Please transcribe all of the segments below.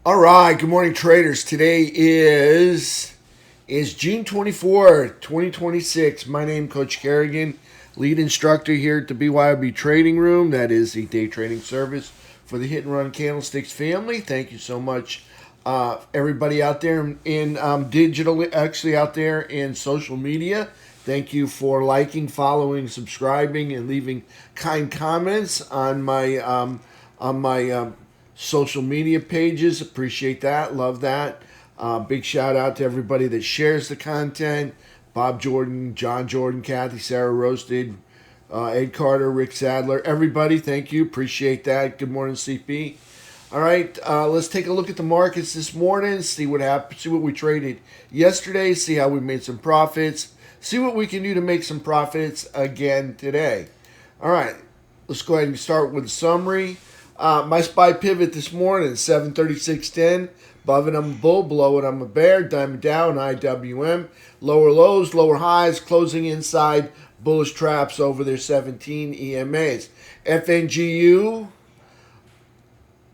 All right, good morning, traders. Today is June 24th, 2026. My name is Coach Kerrigan, lead instructor here at the BYOB Trading Room. That is the day trading service for the Hit and Run Candlesticks family. Thank you so much, everybody out there in digital, actually out there in social media. Thank you for liking, following, subscribing, and leaving kind comments on my social media pages. Appreciate that. Love that. Big shout out to everybody that shares the content. Bob Jordan, John Jordan, Kathy, Sarah Roasted, Ed Carter, Rick Sadler. Everybody, thank you. Appreciate that. Good morning, CP. All right, let's take a look at the markets this morning, see what happened, see what we traded yesterday, see how we made some profits, see what we can do to make some profits again today. All right, let's go ahead and start with a summary. My SPY pivot this morning, 736.10. Above it, I'm a bull. Below it, I'm a bear. Diamond down, IWM. Lower lows, lower highs, closing inside bullish traps over their 17 EMAs. FNGU,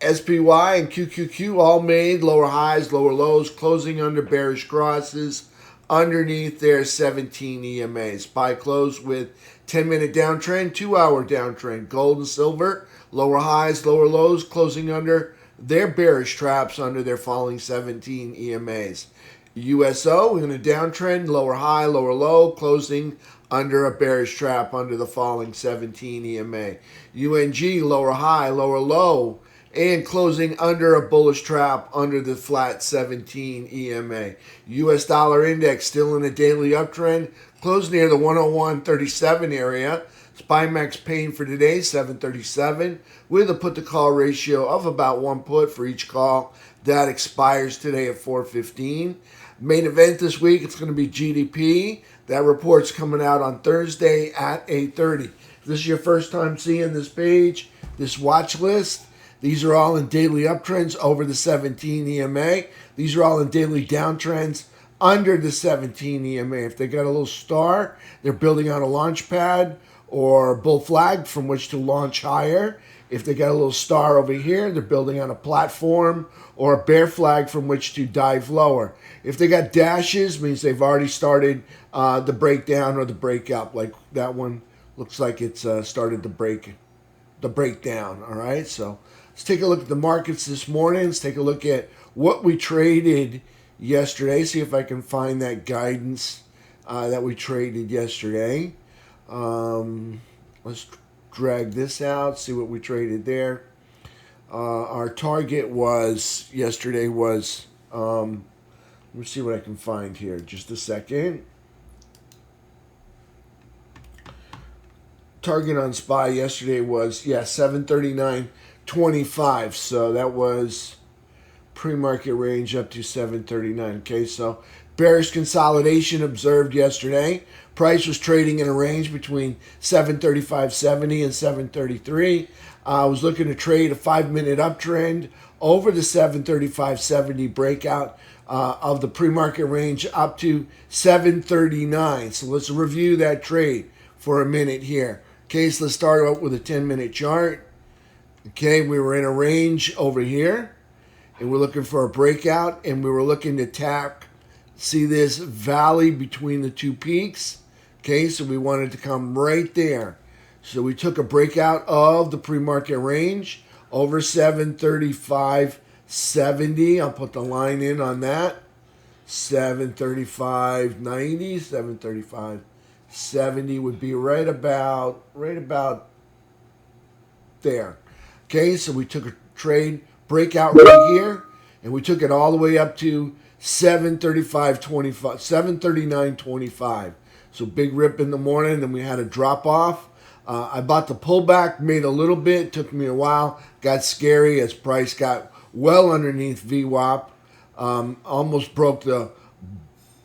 SPY, and QQQ all made lower highs, lower lows, closing under bearish crosses underneath their 17 EMAs. SPY closed with 10-minute downtrend, 2-hour downtrend. Gold and silver, lower highs, lower lows, closing under their bearish traps under their falling 17 EMAs. USO in a downtrend, lower high, lower low, closing under a bearish trap under the falling 17 EMA. UNG, lower high, lower low, and closing under a bullish trap under the flat 17 EMA. US dollar index still in a daily uptrend, closed near the 101.37 area. SPYMAX paying for today, 737, with a put-to-call ratio of about 1 put for each call. That expires today at 4:15. Main event this week, it's going to be GDP. That report's coming out on Thursday at 8:30. If this is your first time seeing this page, this watch list, these are all in daily uptrends over the 17 EMA. These are all in daily downtrends under the 17 EMA. If they got a little star, they're building on a launch pad or bull flag from which to launch higher. If they got a little star over here, they're building on a platform or a bear flag from which to dive lower. If they got dashes, means they've already started the breakdown or the breakout. Like that one looks like it's started the breakdown. All right, so let's take a look at the markets this morning. Let's take a look at what we traded yesterday. See if I can find that guidance that we traded yesterday. Let's drag this out, see what we traded there. Our target was yesterday was, let me see what I can find here. Just a second. Target on SPY yesterday was, 739.25. So that was pre-market range up to 739. Okay, so bearish consolidation observed yesterday. Price was trading in a range between 735.70 and 733. I was looking to trade a 5-minute uptrend over the 735.70 breakout of the pre-market range up to 739. So let's review that trade for a minute here. Okay, so let's start out with a 10-minute chart. Okay, we were in a range over here, and we're looking for a breakout, and we were looking to tap, see this valley between the two peaks. Okay, so we wanted to come right there. So we took a breakout of the pre-market range over 735.70. I'll put the line in on that. 735.90, 735.70 would be right about there. Okay, so we took a trade breakout right here, and we took it all the way up to 735.25, 739.25. So big rip in the morning, then we had a drop off. I bought the pullback, made a little bit, took me a while, got scary as price got well underneath VWAP. Almost broke the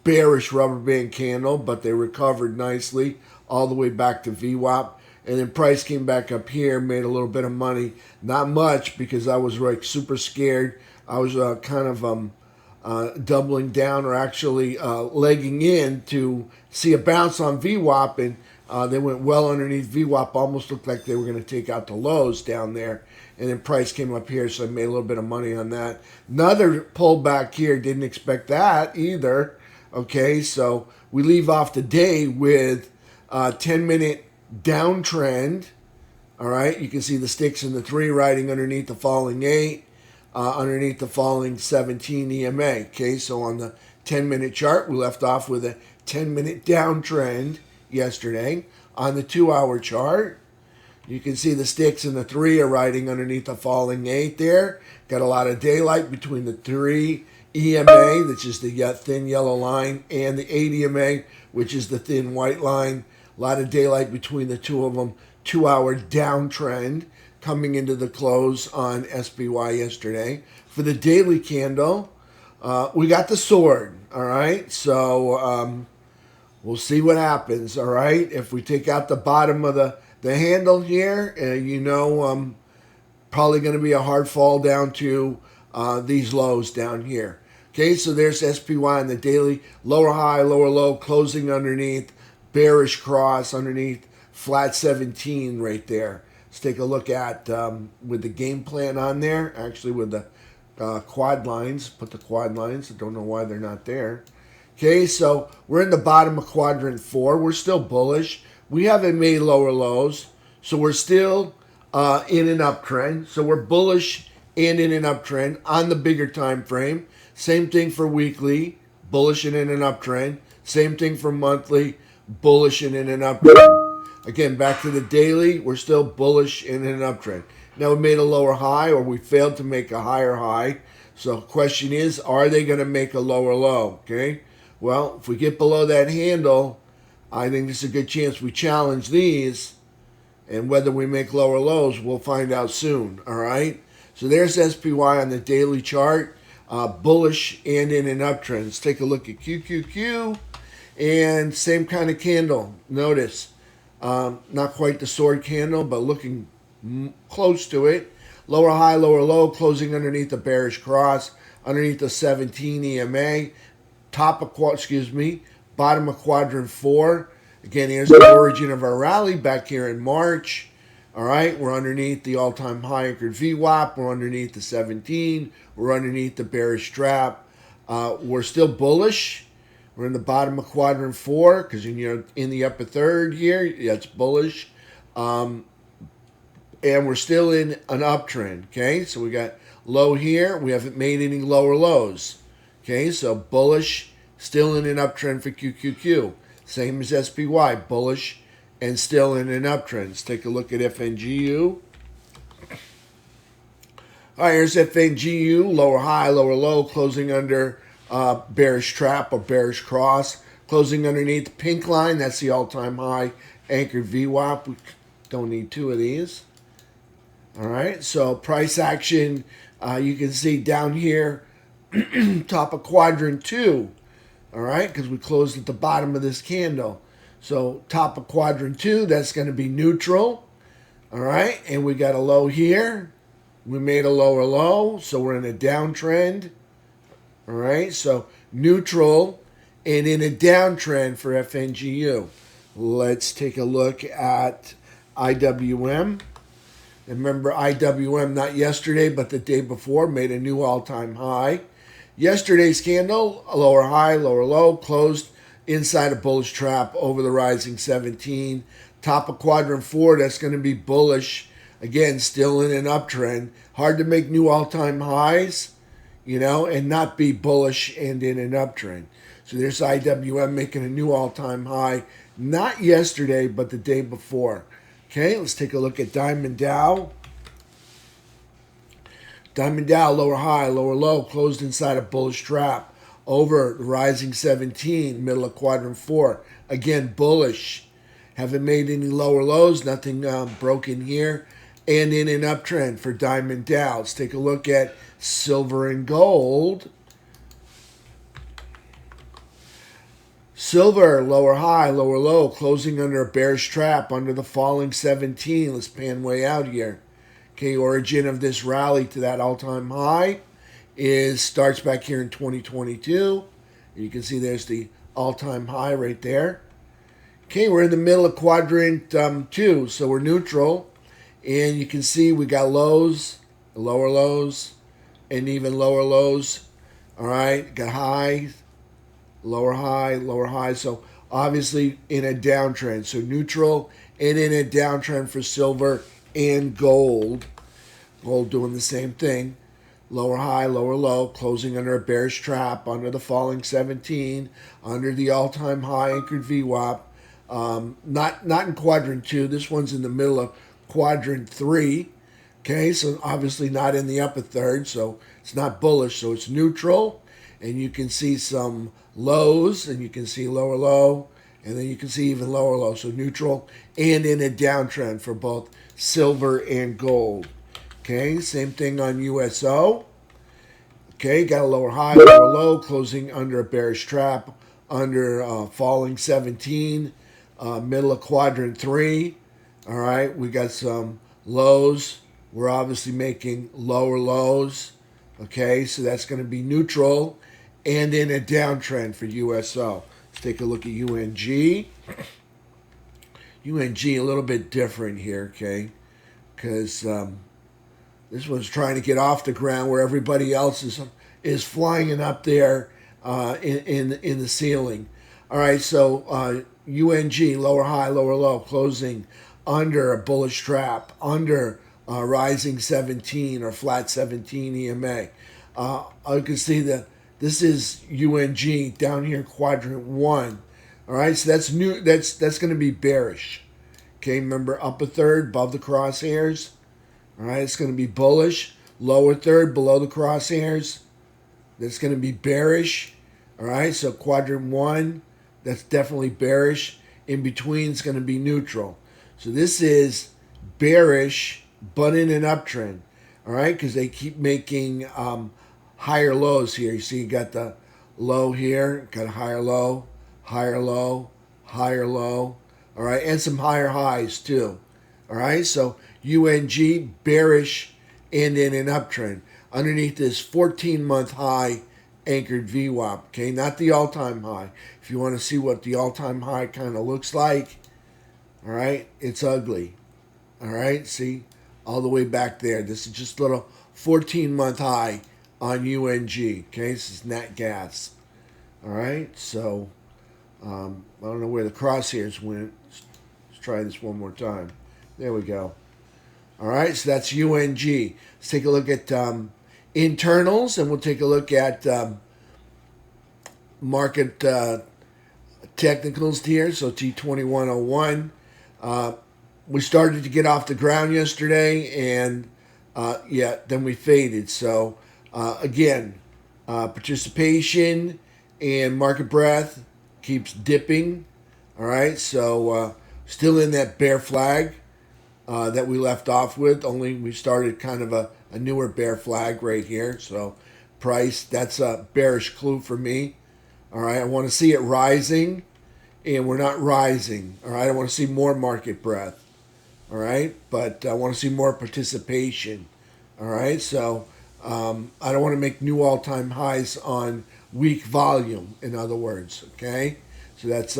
bearish rubber band candle, but they recovered nicely all the way back to VWAP. And then price came back up here, made a little bit of money. Not much because I was like super scared. I was kind of doubling down or actually legging in to see a bounce on VWAP, and They went well underneath VWAP, almost looked like they were going to take out the lows down there. And then price came up here, so I made a little bit of money on that. Another pullback here, didn't expect that either. Okay, so we leave off the day with a 10-minute downtrend. All right, you can see the sticks in the 3 riding underneath the falling 8, underneath the falling 17 EMA. Okay, so on the 10-minute chart, we left off with a 10-minute downtrend yesterday. On the 2-hour chart, you can see the sticks in the 3 are riding underneath the falling 8 there. Got a lot of daylight between the 3 EMA, which is the thin yellow line, and the 8 EMA, which is the thin white line. A lot of daylight between the two of them. 2-hour downtrend coming into the close on SPY yesterday. For the daily candle, we got the sword, all right? So we'll see what happens, all right? If we take out the bottom of the handle here, probably going to be a hard fall down to these lows down here. Okay, so there's SPY on the daily. Lower high, lower low, closing underneath, bearish cross underneath, flat 17 right there. Let's take a look at with the game plan on there, actually with the quad lines. Put the quad lines. I don't know why they're not there. Okay, so we're in the bottom of quadrant 4. We're still bullish. We haven't made lower lows, so we're still in an uptrend. So we're bullish and in an uptrend on the bigger time frame. Same thing for weekly, bullish and in an uptrend. Same thing for monthly, bullish and in an uptrend. Again, back to the daily, we're still bullish and in an uptrend. Now we made a lower high, or we failed to make a higher high. So the question is, are they going to make a lower low? Okay. Well, if we get below that handle, I think there's a good chance we challenge these, and whether we make lower lows, we'll find out soon, all right? So there's SPY on the daily chart, bullish and in an uptrend. Let's take a look at QQQ, and same kind of candle. Notice, not quite the sword candle, but looking close to it. Lower high, lower low, closing underneath the bearish cross, underneath the 17 EMA, bottom of quadrant 4. Again, here's the origin of our rally back here in March. All right, we're underneath the all-time high anchored VWAP. We're underneath the 17. We're underneath the bearish trap. We're still bullish. We're in the bottom of quadrant 4 because in the upper third here, that's bullish. And we're still in an uptrend, okay? So we got low here. We haven't made any lower lows, okay? So bullish, still in an uptrend for QQQ. Same as SPY, bullish and still in an uptrend. Let's take a look at FNGU. All right, here's FNGU, lower high, lower low, closing under bearish trap or bearish cross. Closing underneath the pink line, that's the all-time high anchored VWAP. We don't need 2 of these. All right, so price action, you can see down here, top of quadrant 2, all right, because we closed at the bottom of this candle. So top of quadrant 2, that's going to be neutral, all right, and we got a low here. We made a lower low, so we're in a downtrend, all right, so neutral and in a downtrend for FNGU. Let's take a look at IWM. Remember, IWM, not yesterday, but the day before, made a new all-time high. Yesterday's candle, a lower high, lower low, closed inside a bullish trap over the rising 17. Top of quadrant 4, that's going to be bullish. Again, still in an uptrend. Hard to make new all-time highs, and not be bullish and in an uptrend. So there's IWM making a new all-time high, not yesterday, but the day before. Okay, let's take a look at Diamond Dow. Diamond Dow, lower high, lower low, closed inside a bullish trap over the rising 17, middle of quadrant 4. Again, bullish. Haven't made any lower lows, nothing broken here. And in an uptrend for Diamond Dow. Let's take a look at silver and gold. Silver, lower high, lower low, closing under a bearish trap under the falling 17. Let's pan way out here. Okay, origin of this rally to that all-time high starts back here in 2022. You can see there's the all-time high right there. Okay, we're in the middle of quadrant 2, so we're neutral. And you can see we got lows, lower lows, and even lower lows. All right, got highs, lower high, lower high. So obviously in a downtrend. So neutral and in a downtrend for silver and gold. Gold doing the same thing. Lower high, lower low, closing under a bearish trap, under the falling 17, under the all-time high anchored VWAP. Not in quadrant 2. This one's in the middle of quadrant 3. Okay, so obviously not in the upper third, so it's not bullish, so it's neutral. And you can see some lows, and you can see lower low, and then you can see even lower low. So neutral and in a downtrend for both silver and gold. Okay, same thing on USO. Okay, got a lower high, lower low, closing under a bearish trap, under falling 17, middle of quadrant 3. All right, we got some lows. We're obviously making lower lows. Okay, so that's going to be neutral and in a downtrend for USO. Let's take a look at UNG. UNG a little bit different here, okay, because this one's trying to get off the ground where everybody else is flying up there in the ceiling. All right, so UNG, lower high, lower low, closing under a bullish trap, under rising 17 or flat 17 EMA. You can see that this is UNG down here, quadrant 1. All right, so that's new. That's going to be bearish. Okay, remember upper third above the crosshairs. All right, it's going to be bullish. Lower third below the crosshairs. That's going to be bearish. All right, so quadrant 1, that's definitely bearish. In between is going to be neutral. So this is bearish, but in an uptrend. All right, because they keep making higher lows here. You see, you got the low here, got a higher low, higher low, higher low. All right, and some higher highs too. All right, so UNG bearish and in an uptrend underneath this 14-month high anchored VWAP. Okay, not the all-time high. If you want to see what the all-time high kind of looks like, all right, it's ugly. All right, see, all the way back there. This is just a little 14-month high on UNG. Okay, this is nat gas. All right, so I don't know where the crosshairs went. Let's try this one more time. There we go. All right, so that's UNG. Let's take a look at internals, and we'll take a look at market technicals here. So T2101. We started to get off the ground yesterday, and then we faded. So again, participation and market breadth keeps dipping. All right, so still in that bear flag that we left off with, only we started kind of a newer bear flag right here. So price, that's a bearish clue for me. All right, I want to see it rising, and we're not rising. All right, I want to see more market breadth. All right, but I want to see more participation. All right, so I don't want to make new all-time highs on weak volume, in other words. Okay, so that's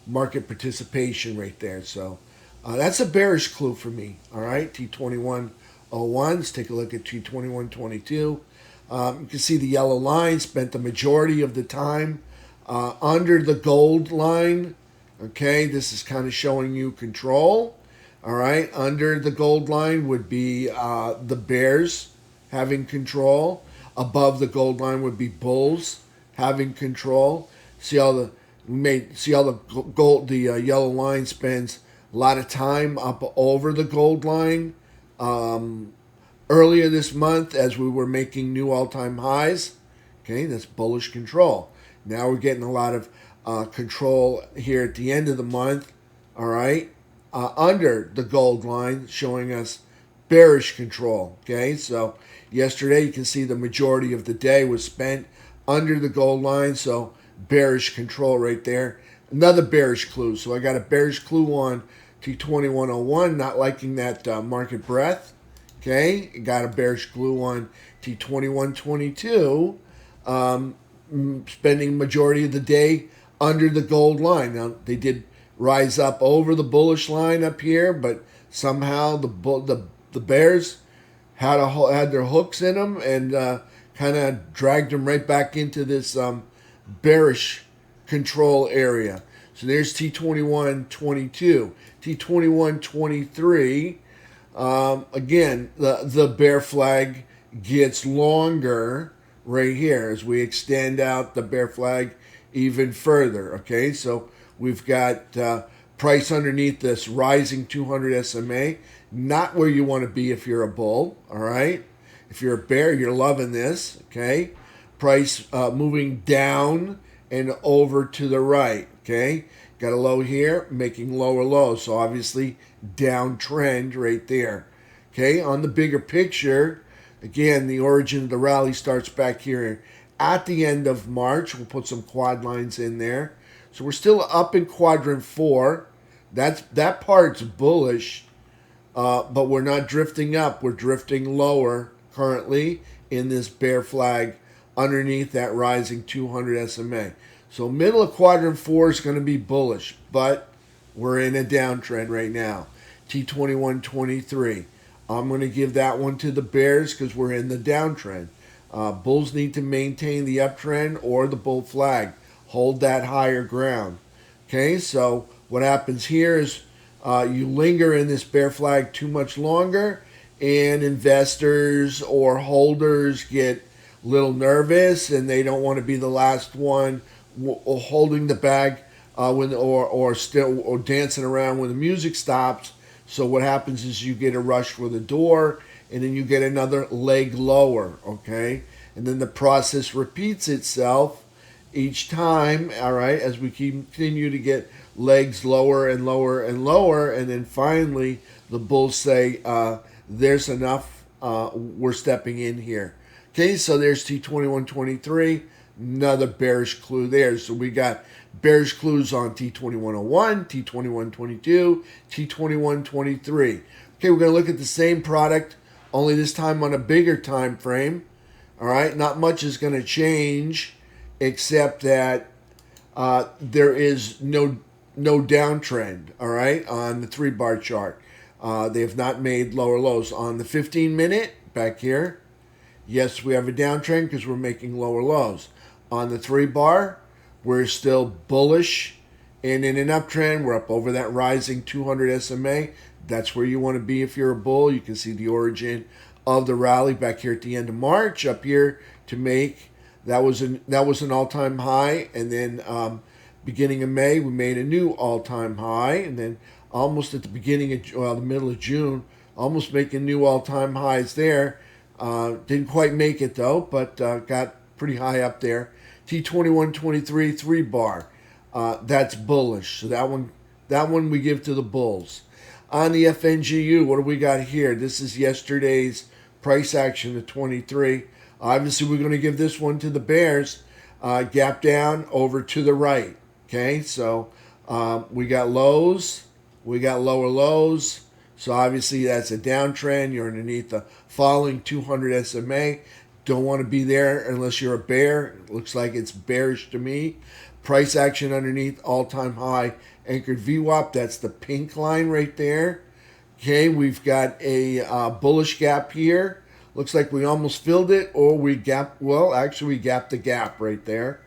market participation right there. So that's a bearish clue for me. All right, T2101. Let's take a look at T2122. You can see the yellow line spent the majority of the time under the gold line. Okay, this is kind of showing you control. All right, under the gold line would be the bears having control. Above the gold line would be bulls having control. See all the gold, the yellow line spends a lot of time up over the gold line. Earlier this month, as we were making new all-time highs, okay, that's bullish control. Now we're getting a lot of control here at the end of the month. All right. Under the gold line, showing us bearish control. Okay, so yesterday you can see the majority of the day was spent under the gold line, so bearish control right there. Another bearish clue. So I got a bearish clue on T2101, not liking that market breadth. Okay, got a bearish clue on T2122, spending majority of the day under the gold line. Now they did rise up over the bullish line up here, but somehow the bears had their hooks in them and kind of dragged them right back into this bearish control area. So there's T21.22, T21.23. Again, the bear flag gets longer right here as we extend out the bear flag even further. Okay, so we've got price underneath this rising 200 SMA, not where you want to be if you're a bull. All right, if you're a bear, you're loving this. Okay, price moving down and over to the right. Okay, got a low here, making lower lows, so obviously downtrend right there. Okay, on the bigger picture, again, the origin of the rally starts back here at the end of March. We'll put some quad lines in there. So we're still up in quadrant 4. That part's bullish, but we're not drifting up. We're drifting lower currently in this bear flag underneath that rising 200 SMA. So middle of quadrant 4 is going to be bullish, but we're in a downtrend right now. T21.23. I'm going to give that one to the bears because we're in the downtrend. Bulls need to maintain the uptrend or the bull flag. Hold that higher ground. Okay, so what happens here is you linger in this bear flag too much longer, and investors or holders get a little nervous, and they don't want to be the last one holding the bag or dancing around when the music stops. So what happens is you get a rush for the door, and then you get another leg lower, okay? And then the process repeats itself each time, all right, as we continue to get legs lower and lower and lower, and then finally the bulls say, there's enough, we're stepping in here. Okay, so there's T21.23, another bearish clue there. So we got bearish clues on T21.01, T21.22, T21.23. Okay, we're going to look at the same product, only this time on a bigger time frame. All right, not much is going to change except that there is no downtrend, all right, on the 3-bar chart. They have not made lower lows. On the 15-minute, back here, yes, we have a downtrend because we're making lower lows. On the 3-bar, we're still bullish and in an uptrend. We're up over that rising 200 SMA. That's where you want to be if you're a bull. You can see the origin of the rally back here at the end of March, up here to make that was an all-time high, and then beginning of May we made a new all-time high, and then almost at the beginning of the middle of June, almost making new all-time highs there. Didn't quite make it though, but got pretty high up there. T21.23 3-bar, that's bullish. So that one we give to the bulls. On the FNGU, what do we got here? This is yesterday's price action at 23. Obviously, we're going to give this one to the bears. Gap down over to the right. Okay, so we got lows, we got lower lows. So obviously that's a downtrend. You're underneath the falling 200 SMA. Don't want to be there unless you're a bear. It looks like it's bearish to me. Price action underneath all-time high anchored VWAP. That's the pink line right there. Okay, we've got a bullish gap here. Looks like we almost filled it, or we gapped. Well, actually, we gapped the gap right there.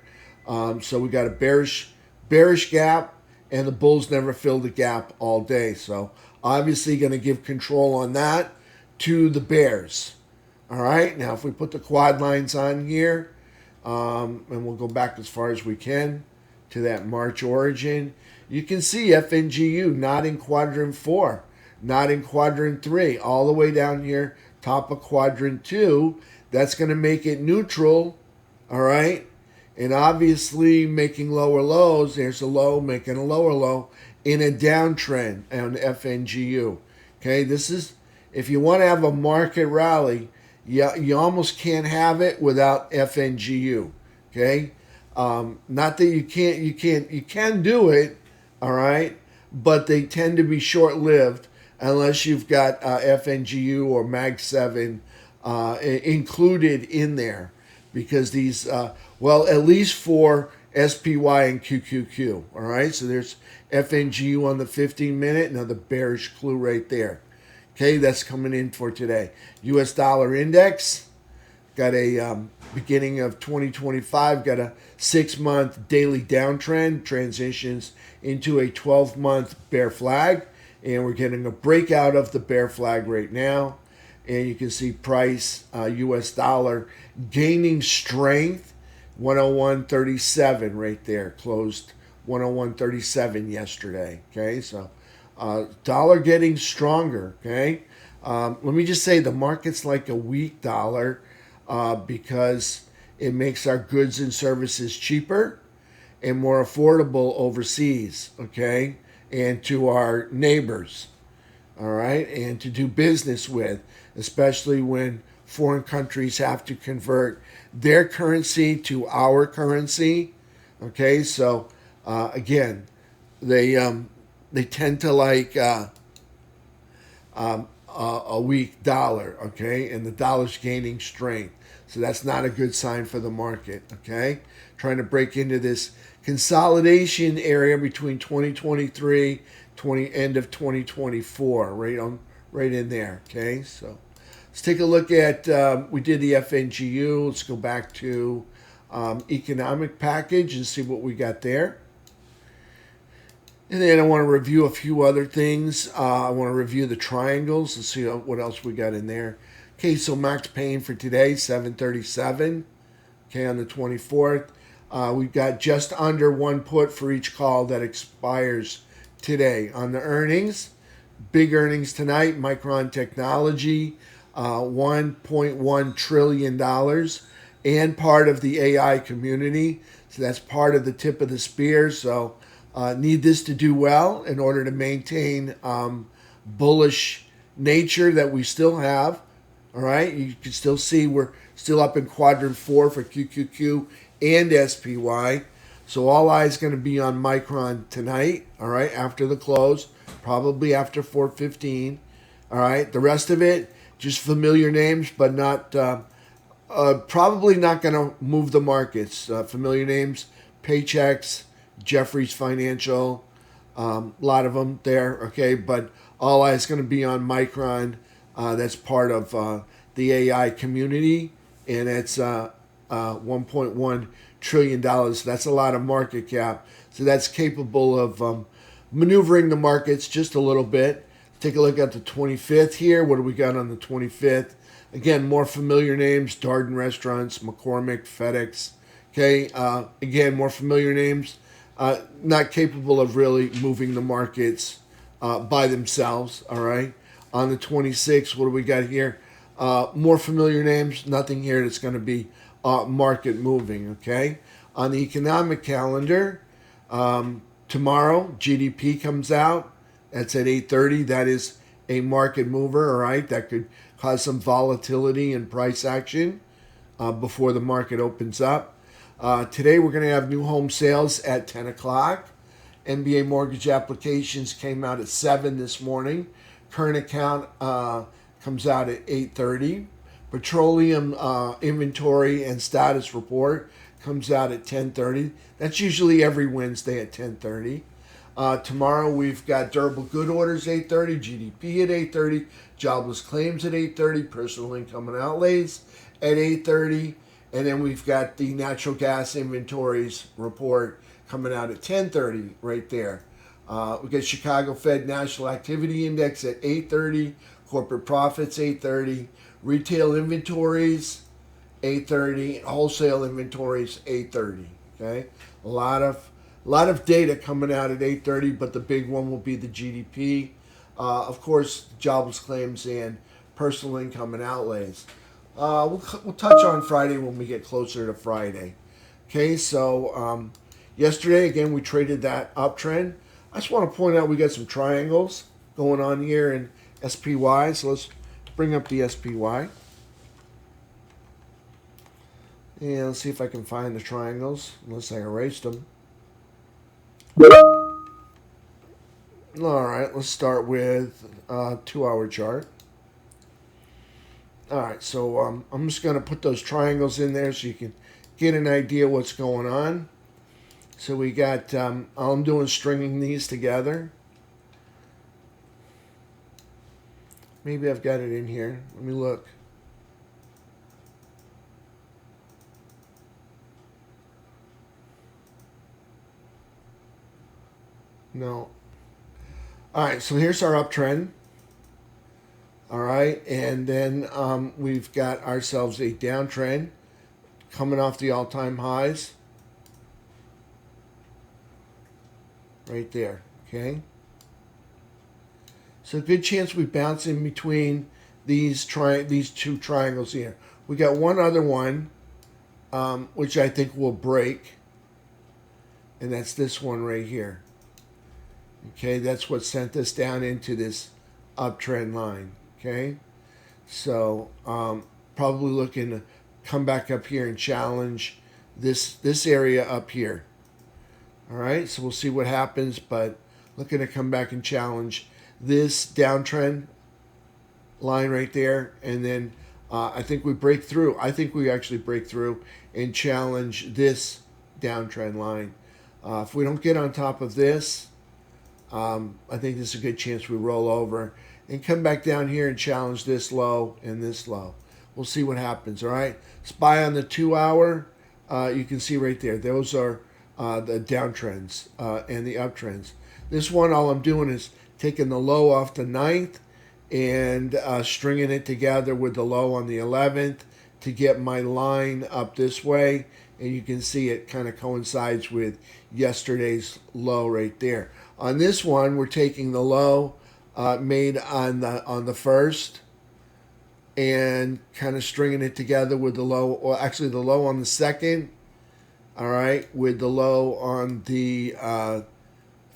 So we got a bearish gap, and the bulls never filled the gap all day. So obviously, going to give control on that to the bears. All right. Now, if we put the quad lines on here, and we'll go back as far as we can to that March origin, you can see FNGU not in quadrant 4, not in quadrant 3, all the way down here, top of quadrant 2. That's going to make it neutral, all right? And obviously making lower lows, there's a low, making a lower low in a downtrend on FNGU. Okay, this is, if you want to have a market rally, you almost can't have it without FNGU. Okay, not that you can do it, all right, but they tend to be short-lived unless you've got FNGU or Mag 7 included in there, because these, well, at least for SPY and QQQ. All right, so there's FNGU on the 15-minute, another bearish clue right there. Okay, that's coming in for today. U.S. dollar index got a beginning of 2025, got a 6-month daily downtrend, transitions into a 12-month bear flag, and we're getting a breakout of the bear flag right now. And you can see price, U.S. dollar, gaining strength, 101.37 right there, closed 101.37 yesterday. Okay, so dollar getting stronger. Okay, let me just say the market's like a weak dollar because it makes our goods and services cheaper and more affordable overseas. Okay, and to our neighbors. All right, and to do business with, especially when foreign countries have to convert their currency to our currency. Okay, so again, they tend to like a weak dollar. Okay, and the dollar's gaining strength, so that's not a good sign for the market. Okay, trying to break into this consolidation area between 2023, end of 2024, right in there. Okay, so let's take a look at, we did the FNGU. Let's go back to economic package and see what we got there. And then I want to review a few other things. I want to review the triangles and see what else we got in there. Okay, so max pain for today, 737. Okay, on the 24th. We've got just under one put for each call that expires today. On the earnings, big earnings tonight, Micron Technology, $1.1 trillion, and part of the AI community. So that's part of the tip of the spear. So need this to do well in order to maintain bullish nature that we still have. All right, you can still see we're still up in quadrant 4 for QQQ and SPY. So all eyes going to be on Micron tonight, all right, after the close, probably after 4:15. All right, the rest of it, just familiar names, but not probably not going to move the markets. Familiar names, Paychex, Jefferies Financial, a lot of them there, okay, but all eyes going to be on Micron. That's part of the AI community, and it's $1.1 trillion. That's a lot of market cap. So that's capable of maneuvering the markets just a little bit. Take a look at the 25th here. What do we got on the 25th? Again, more familiar names, Darden Restaurants, McCormick, FedEx. Okay, again, more familiar names. Not capable of really moving the markets by themselves, all right? On the 26th, what do we got here? More familiar names, nothing here that's going to be market moving, okay? On the economic calendar, tomorrow, GDP comes out. That's at 8:30. That is a market mover, all right? That could cause some volatility and price action before the market opens up. Today, we're going to have new home sales at 10 o'clock. NBA mortgage applications came out at 7 this morning. Current account comes out at 8:30. Petroleum inventory and status report comes out at 10:30. That's usually every Wednesday at 10:30. Tomorrow we've got durable good orders 8:30, GDP at 8:30, jobless claims at 8:30, personal income and outlays at 8:30, and then we've got the natural gas inventories report coming out at 10:30 right there. We got Chicago Fed National Activity Index at 8:30, corporate profits 8:30, retail inventories 8:30, wholesale inventories 8:30. Okay, a lot of data coming out at 8:30, but the big one will be the GDP, of course, jobless claims and personal income and outlays. We'll touch on Friday when we get closer to Friday. Okay, so yesterday again we traded that uptrend. I just want to point out we got some triangles going on here in SPY. So let's bring up the SPY. And let's see if I can find the triangles, unless I erased them. All right, let's start with 2-hour chart. All right, so I'm just going to put those triangles in there so you can get an idea what's going on. So we got, all I'm doing is stringing these together. Maybe I've got it in here. Let me look. No. All right, so here's our uptrend. All right, and then we've got ourselves a downtrend coming off the all-time highs. Right there, okay? So a good chance we bounce in between these two triangles here. We got one other one, which I think will break, and that's this one right here. Okay, that's what sent us down into this uptrend line. Okay, so probably looking to come back up here and challenge this area up here. All right, so we'll see what happens, but looking to come back and challenge this downtrend line right there, and then I think we break through. I think we actually break through and challenge this downtrend line. If we don't get on top of this, I think there's a good chance we roll over and come back down here and challenge this low and this low. We'll see what happens, all right? SPY on the 2 hour, you can see right there. Those are the downtrends and the uptrends. This one, all I'm doing is taking the low off the 9th and stringing it together with the low on the 11th to get my line up this way. And you can see it kind of coincides with yesterday's low right there. On this one, we're taking the low made on the 1st and kind of stringing it together with the low, or actually the low on the 2nd, all right, with the low on the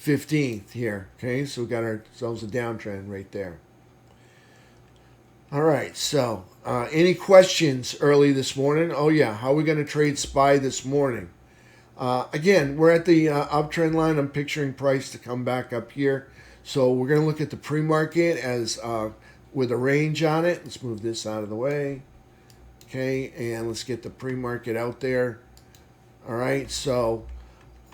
15th here. Okay, so we got ourselves a downtrend right there. All right, so any questions early this morning? Oh yeah, how are we going to trade SPY this morning? Again, we're at the uptrend line. I'm picturing price to come back up here. So we're going to look at the pre-market as with a range on it. Let's move this out of the way. Okay, and let's get the pre-market out there. All right, so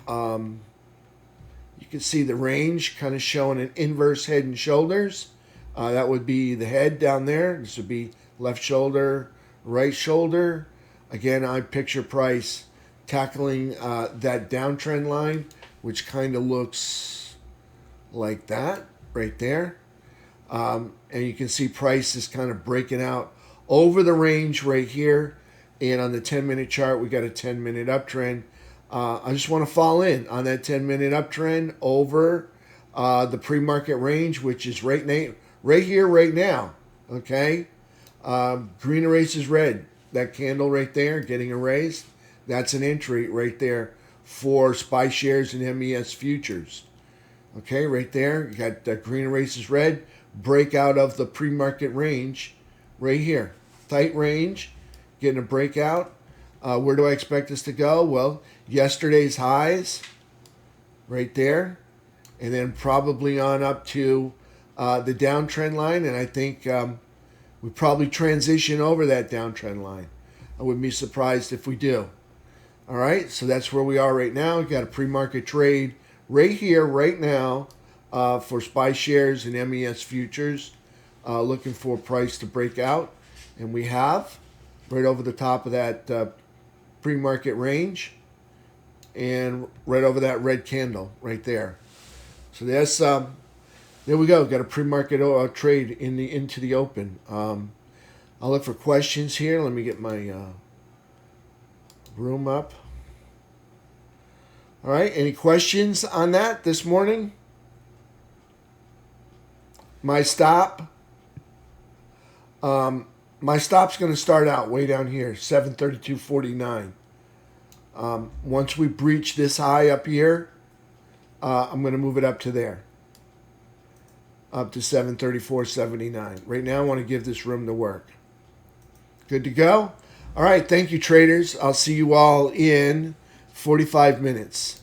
you can see the range kind of showing an inverse head and shoulders. That would be the head down there. This would be left shoulder, right shoulder. Again, I picture price tackling that downtrend line, which kind of looks like that right there. And you can see price is kind of breaking out over the range right here. And on the 10-minute chart, we got a 10-minute uptrend. I just want to fall in on that 10-minute uptrend over the pre-market range, which is right here, right now. Okay, green erases red. That candle right there getting erased. That's an entry right there for SPY shares and MES futures. Okay, right there. You got that green erases red. Breakout of the pre-market range right here. Tight range. Getting a breakout. Where do I expect this to go? Well, yesterday's highs right there. And then probably on up to the downtrend line. And I think we probably transition over that downtrend line. I wouldn't be surprised if we do. All right, so that's where we are right now. We've got a pre-market trade right here, right now, for SPY shares and MES futures, looking for price to break out. And we have right over the top of that pre-market range and right over that red candle right there. So that's there we go. Got a pre-market trade into the open. I'll look for questions here. Let me get my room up. All right, any questions on that this morning? My stop. My stop's going to start out way down here, 732.49. Once we breach this high up here, I'm going to move it up to there, up to 734.79. Right now, I want to give this room to work. Good to go? All right, thank you, traders. I'll see you all in 45 minutes.